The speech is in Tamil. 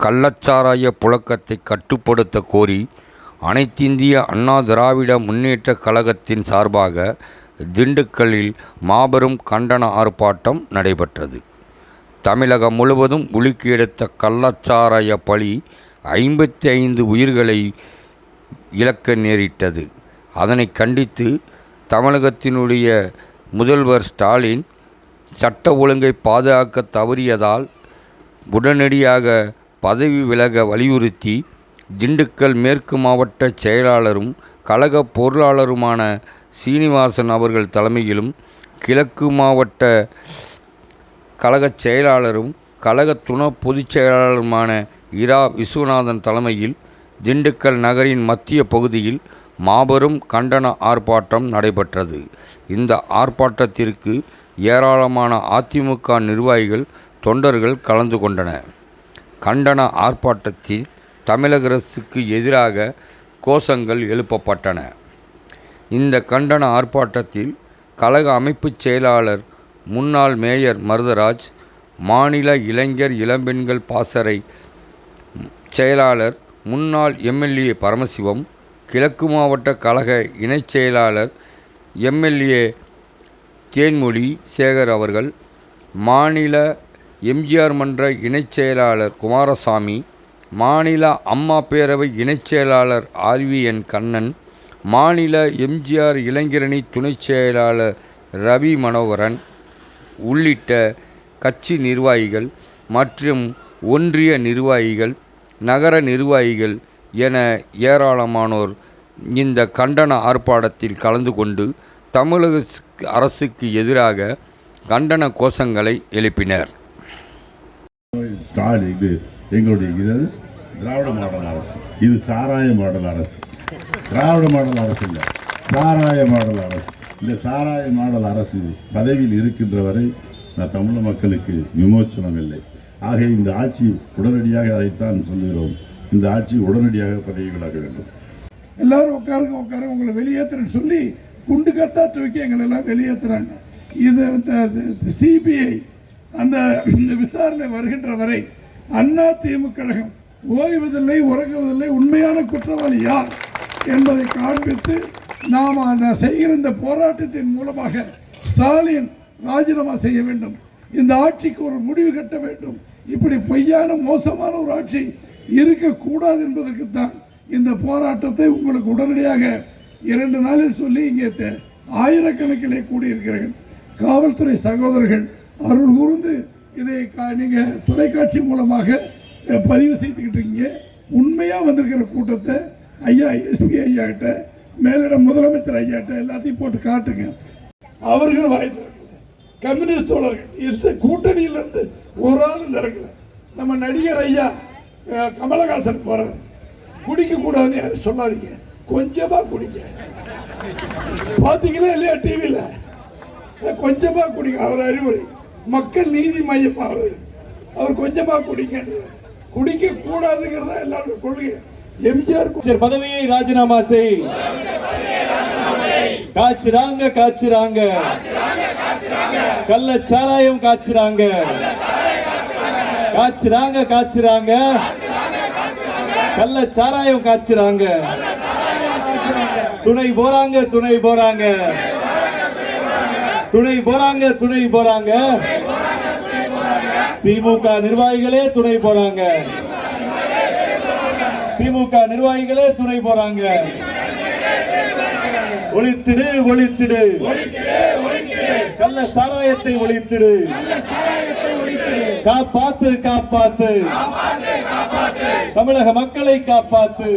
கள்ளச்சாராய புழக்கத்தை கட்டுப்படுத்த கோரி அனைத்திந்திய அண்ணா திராவிட முன்னேற்றக் கழகத்தின் சார்பாக திண்டுக்கல்லில் மாபெரும் கண்டன ஆர்ப்பாட்டம் நடைபெற்றது. தமிழகம் முழுவதும் உலுக்கி எடுத்த கள்ளச்சாராய பழி 55 உயிர்களை இழக்க நேரிட்டது. அதனை கண்டித்து தமிழகத்தினுடைய முதல்வர் ஸ்டாலின் சட்ட ஒழுங்கை பாதுகாக்க தவறியதால் உடனடியாக பதவி விலக வலியுறுத்தி திண்டுக்கல் மேற்கு மாவட்ட செயலாளரும் கழக பொருளாளருமான சீனிவாசன் அவர்கள் தலைமையிலும், கிழக்கு மாவட்ட கழக செயலாளரும் கழக துணை பொதுச் செயலாளருமான இரா விஸ்வநாதன் தலைமையில் திண்டுக்கல் நகரின் மத்திய பகுதியில் மாபெரும் கண்டன ஆர்ப்பாட்டம் நடைபெற்றது. இந்த ஆர்ப்பாட்டத்திற்கு ஏராளமான அதிமுக நிர்வாகிகள், தொண்டர்கள் கலந்து கொண்டனர். கண்டன ஆர்ப்பாட்டத்தில் தமிழக அரசுக்கு எதிராக கோஷங்கள் எழுப்பப்பட்டன. இந்த கண்டன ஆர்ப்பாட்டத்தில் கழக அமைப்புச் செயலாளர் முன்னாள் மேயர் மருதராஜ், மாநில இளைஞர் இளம்பெண்கள் பாசறை செயலாளர் முன்னாள் எம்எல்ஏ பரமசிவம், கிழக்கு மாவட்ட கழக இணைச் செயலாளர் எம்எல்ஏ தேன்மொழி சேகர் அவர்கள், மாநில எம்ஜிஆர் மன்ற இணைச் செயலாளர் குமாரசாமி, மாநில அம்மா பேரவை இணைச் செயலாளர் RVN கண்ணன், மாநில எம்ஜிஆர் இளைஞரணி துணைச் செயலாளர் ரவி மனோகரன் உள்ளிட்ட கட்சி நிர்வாகிகள் மற்றும் ஒன்றிய நிர்வாகிகள், நகர நிர்வாகிகள் என ஏராளமானோர் இந்த கண்டன ஆர்ப்பாட்டத்தில் கலந்து கொண்டு தமிழக அரசுக்கு எதிராக கண்டன கோஷங்களை எழுப்பினர். ஸ்டாலின் இது எங்களுடைய இது திராவிட மாடல் அரசு, இது சாராய மாடல் அரசு. திராவிட மாடல் அரசு இல்லை, சாராய மாடல் அரசு. இந்த சாராய மாடல் அரசு பதவியில் இருக்கின்ற வரை தமிழ் மக்களுக்கு விமோச்சனம் இல்லை. ஆக இந்த ஆட்சி உடனடியாக அதைத்தான் சொல்லுகிறோம், இந்த ஆட்சி உடனடியாக பதவி விலக வேண்டும். எல்லாரும் உட்காருங்க உங்களை வெளியேற்றுறேன்னு சொல்லி குண்டு கத்தாற்று வைக்க எங்களை எல்லாம் வெளியேற்றுறாங்க. இது சிபிஐ அந்த விசாரணை வருகின்ற வரை அண்ணா திமுக கழகம் ஓய்வதில்லை, உறங்குவதில்லை. உண்மையான குற்றவாளி யார் என்பதை காண்பித்து நாம் செய்கிற இந்த போராட்டத்தின் மூலமாக ஸ்டாலின் ராஜினாமா செய்ய வேண்டும், இந்த ஆட்சிக்கு ஒரு முடிவு கட்ட வேண்டும். இப்படி பொய்யான மோசமான ஒரு ஆட்சி இருக்கக்கூடாது என்பதற்குத்தான் இந்த போராட்டத்தை உங்களுக்கு உடனடியாக 2 நாளில் சொல்லி இங்கே ஆயிரக்கணக்கிலே கூடியிருக்கிறீர்கள். காவல்துறை சகோதரர்கள் அருள் கூர்ந்து இதை நீங்கள் தொலைக்காட்சி மூலமாக பதிவு செய்துக்கிட்டு இருக்கீங்க. உண்மையாக வந்திருக்கிற கூட்டத்தை ஐயா எஸ்பி ஐயா கிட்ட, மேலிட முதலமைச்சர் ஐயா கிட்ட எல்லாத்தையும் போட்டு காட்டுங்க. அவர்கள் வாய்ப்பு கம்யூனிஸ்ட் தோழர்கள் இந்த கூட்டணியிலிருந்து ஒரு ஆள் இறங்கல. நம்ம நடிகர் ஐயா கமலஹாசன் போறார், குடிக்க கூடாதுன்னு யாரும் சொல்லாதீங்க, கொஞ்சமா குடிங்க. பாத்தீங்களா இல்லையா டிவியில? கொஞ்சமா குடிங்க. அவர் அறிவுரை மக்கள் நீதி மையம் அவர் கொஞ்சமா குடிக்க கூடாதுங்கிறதா எல்லாருடைய கொள்கை. எம்ஜிஆர் பதவியை ராஜினாமா செய். காய்ச்சுறாங்க கள்ளச்சாராயம் காய்ச்சுறாங்க கள்ளச்சாராயம் காய்ச்சுறாங்க. துணை போறாங்க. திமுக நிர்வாகிகளே துணை போறாங்க. ஒழித்திடு கள்ள சாராயத்தை ஒழித்திடு. காப்பாத்து தமிழக மக்களை காப்பாத்து.